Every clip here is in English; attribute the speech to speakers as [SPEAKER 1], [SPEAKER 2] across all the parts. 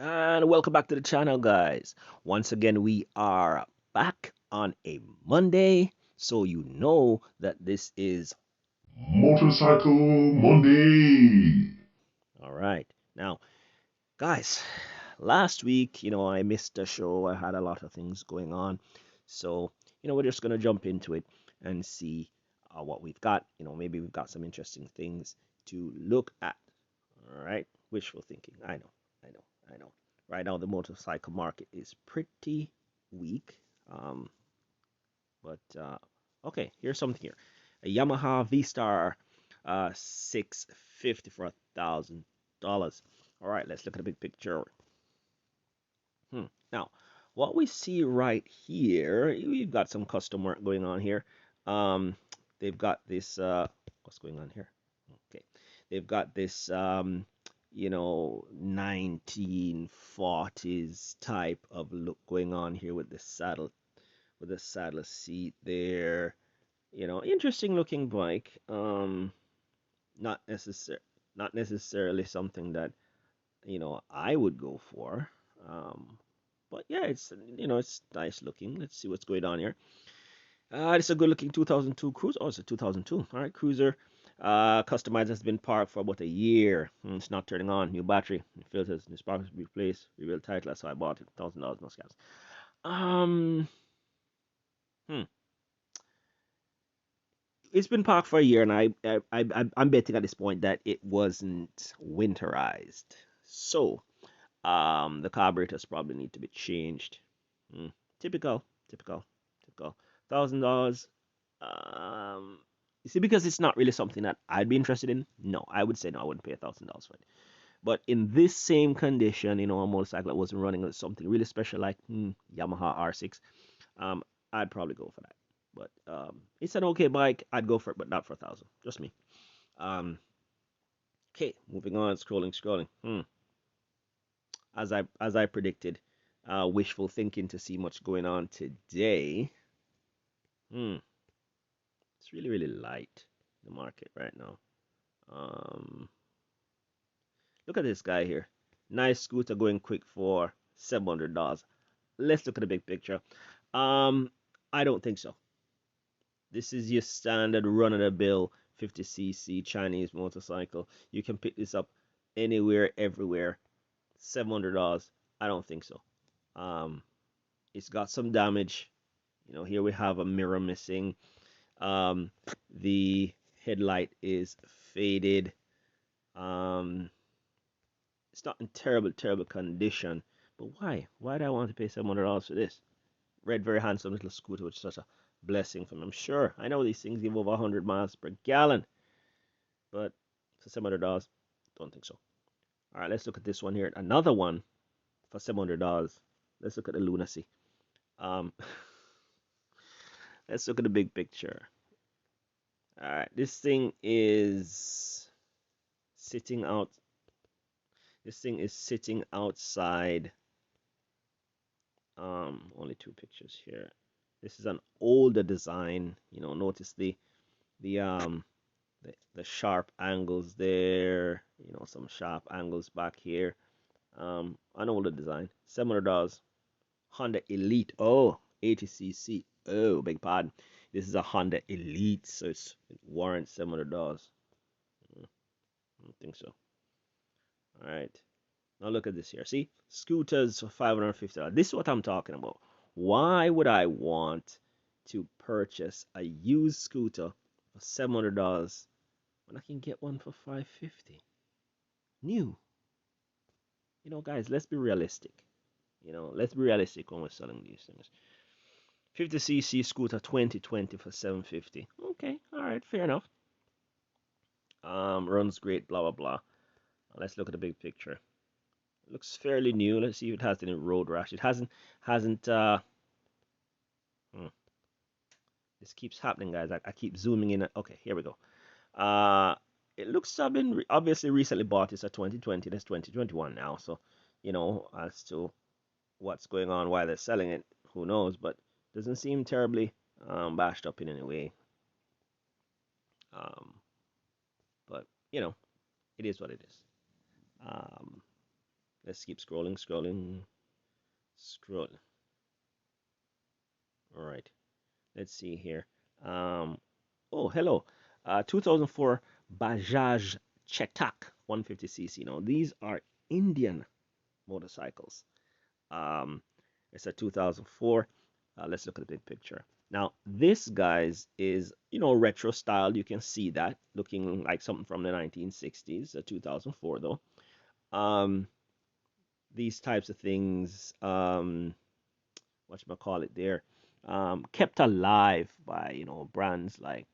[SPEAKER 1] And welcome back to the channel, guys. Once again, we are back on a Monday, so you know that this is
[SPEAKER 2] Motorcycle Monday.
[SPEAKER 1] all right. Now, guys, last week, I missed the show. I had a lot of things going on, so we're just gonna jump into it and see what we've got. Maybe we've got some interesting things to look at. All right, wishful thinking. I know, I know. Right now, the motorcycle market is pretty weak. Um, but okay, here's something here. A Yamaha V-Star 650 for $1,000. All right, let's look at the big picture. Now, what we see right here, we've got some custom work going on here. Um, they've got this. What's going on here? Okay, they've got this. 1940s type of look going on here with the saddle seat there. Interesting looking bike. Not necessar not necessarily something that, I would go for. But yeah, it's nice looking. Let's see what's going on here. It's a good looking 2002 Cruiser. Oh, it's a 2002. All right, Cruiser. Customized has been parked for about a year. It's not turning on. New battery, new filters, new sparkers replaced. Rebuilt title. That's why I bought it. $1,000, no scams. Um, hmm. It's been parked for a year, and I'm betting at this point that it wasn't winterized. So, the carburetors probably need to be changed. Hmm. Typical, typical, typical. $1,000. Um, you see, because it's not really something that I'd be interested in. No, I would say no. I wouldn't pay $1,000 for it. But in this same condition, a motorcycle that wasn't running with something really special like Yamaha R6, um, I'd probably go for that. But it's an okay bike. I'd go for it, but not for 1,000. Just me. Um, okay, moving on. Scrolling. As I predicted, wishful thinking to see much going on today. Hmm, it's really really light the market right now. Um, Look at this guy here. Nice scooter going quick for $700. Let's look at the big picture. Um, I don't think so. This is your standard run of the bill 50cc Chinese motorcycle. You can pick this up anywhere, everywhere. $700. I don't think so. Um, it's got some damage. Here we have a mirror missing. Um, the headlight is faded. Um, it's not in terrible, terrible condition. But why? Why do I want to pay $700 for this? Red, very handsome little scooter, which is such a blessing from me. I'm sure. I know these things give over 100 miles per gallon, but for $700, don't think so. All right, let's look at this one here. Another one for $700. Let's look at the lunacy. Um, let's look at the big picture. All right, this thing is sitting out. This thing is sitting outside. Only two pictures here. This is an older design. Notice the the sharp angles there. Some sharp angles back here. An older design. $700. Honda Elite. Oh, 80cc. Oh, big pardon. This is a Honda Elite, so it warrants $700. I don't think so. All right. Now look at this here. See, scooters for $550. This is what I'm talking about. Why would I want to purchase a used scooter for $700 when I can get one for $550? New. Guys, let's be realistic. Let's be realistic when we're selling these things. 50cc scooter 2020 for 750. Okay, all right, fair enough. Runs great, blah blah blah. Let's look at the big picture. Looks fairly new. Let's see if it has any road rash. It hasn't hmm, this keeps happening, guys. I keep zooming in. Okay, here we go. Uh it looks to have been obviously recently bought. It's a 2020. That's 2021 now. So, as to what's going on, why they're selling it, who knows? But doesn't seem terribly bashed up in any way. Um, but it is what it is. Um, Let's keep scrolling, scrolling, scrolling. All right. Let's see here. Um, oh, hello. 2004 Bajaj Chetak 150cc. Now, these are Indian motorcycles. Um, it's a 2004. Let's look at the big picture. Now, this, guys, is, retro style. You can see that looking like something from the 1960s, 2004, though. Um, these types of things, whatchamacallit there, kept alive by, brands like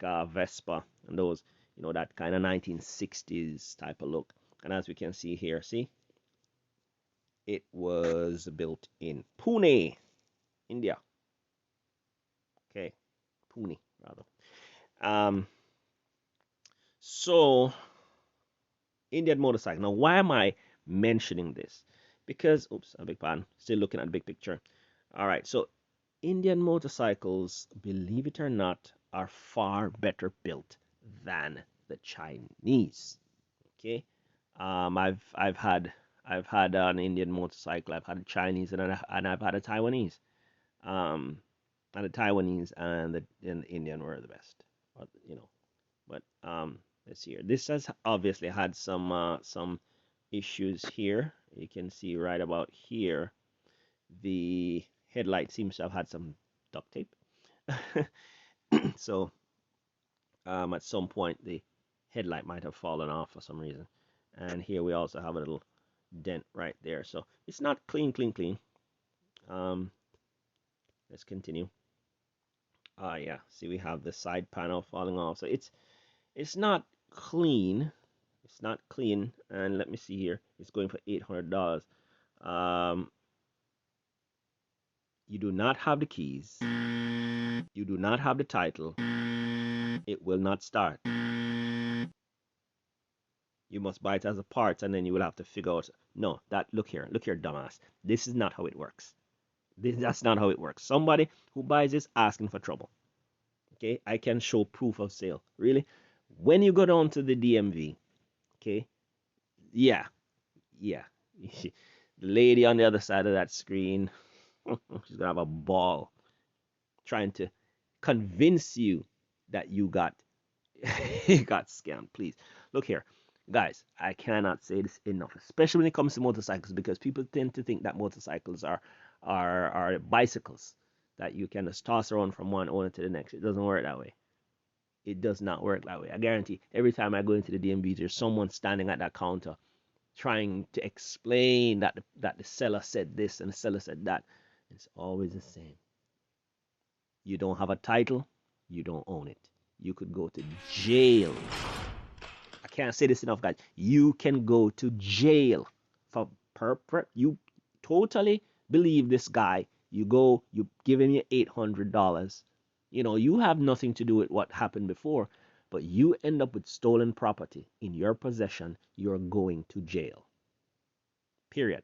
[SPEAKER 1] Vespa and those, that kind of 1960s type of look. And as we can see here, see, it was built in Pune, India. Okay, Pune rather. Um, so Indian motorcycle. Now, why am I mentioning this? Because, oops, a big pardon. Still looking at the big picture. All right, so Indian motorcycles, believe it or not, are far better built than the Chinese. Okay, I've had an Indian motorcycle. I've had a Chinese and I've had a Taiwanese. Um, and the Taiwanese and the Indian were the best. But let's see here. This has obviously had some issues here. You can see right about here, the headlight seems to have had some duct tape. So at some point the headlight might have fallen off for some reason. And here we also have a little dent right there. So it's not clean, clean, clean. Um, let's continue. Yeah, see we have the side panel falling off. So it's not clean. It's not clean. And let me see here. It's going for $800. Um, you do not have the keys. You do not have the title. It will not start. You must buy it as a part and then you will have to figure out. No, look here, dumbass. This is not how it works. That's not how it works. Somebody who buys this asking for trouble. Okay, I can show proof of sale. Really? When you go down to the DMV, okay, yeah, yeah. The lady on the other side of that screen, she's gonna have a ball trying to convince you that you got you got scammed. Please look here, guys. I cannot say this enough, especially when it comes to motorcycles, because people tend to think that motorcycles are bicycles that you can just toss around from one owner to the next. It doesn't work that way. It does not work that way. I guarantee. Every time I go into the DMV, there's someone standing at that counter trying to explain that the seller said this and the seller said that. It's always the same. You don't have a title, you don't own it. You could go to jail. I can't say this enough, guys. You can go to jail for you totally believe this guy. You go, you give him your $800. You have nothing to do with what happened before, but you end up with stolen property in your possession. You're going to jail. Period.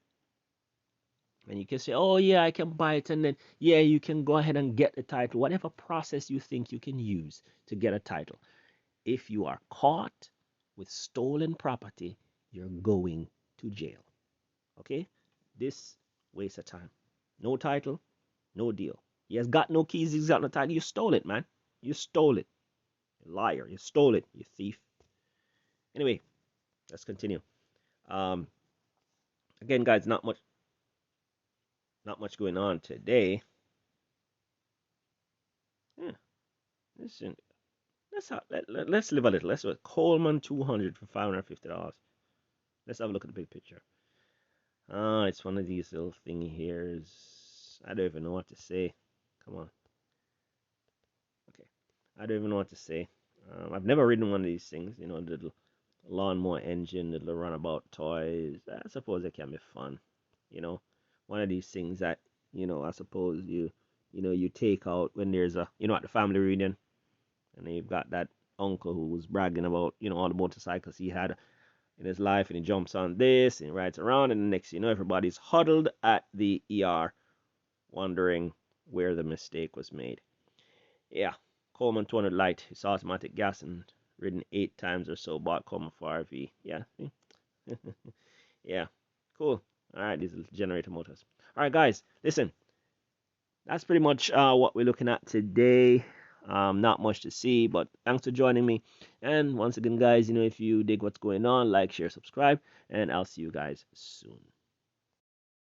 [SPEAKER 1] And you can say, oh, yeah, I can buy it. And then, yeah, you can go ahead and get the title, whatever process you think you can use to get a title. If you are caught with stolen property, you're going to jail. Okay? This waste of time. No title, no deal. He has got no keys, he's got no title. You stole it, man. You stole it. You liar. You stole it, you thief. Anyway, let's continue. Um, again, guys, not much going on today. Yeah, listen, let's live a little. Let's do a Coleman 200 for $550. Let's have a look at the big picture. It's one of these little thingy here. I don't even know what to say. Come on. Okay. I don't even know what to say. I've never ridden one of these things. The little lawnmower engine, the little runabout toys. I suppose it can be fun. You know, one of these things that I suppose you take out when there's at the family reunion, and then you've got that uncle who was bragging about all the motorcycles he had in his life, and he jumps on this and he rides around, and the next everybody's huddled at the ER wondering where the mistake was made. Yeah, Coleman 200 Light, it's automatic gas and ridden 8 times or so, bought Coleman for RV. Yeah, Yeah, cool. All right, these are generator motors. All right, guys, listen, that's pretty much what we're looking at today. Not much to see, but thanks for joining me. And once again, guys, if you dig what's going on, like, share, subscribe, and I'll see you guys soon.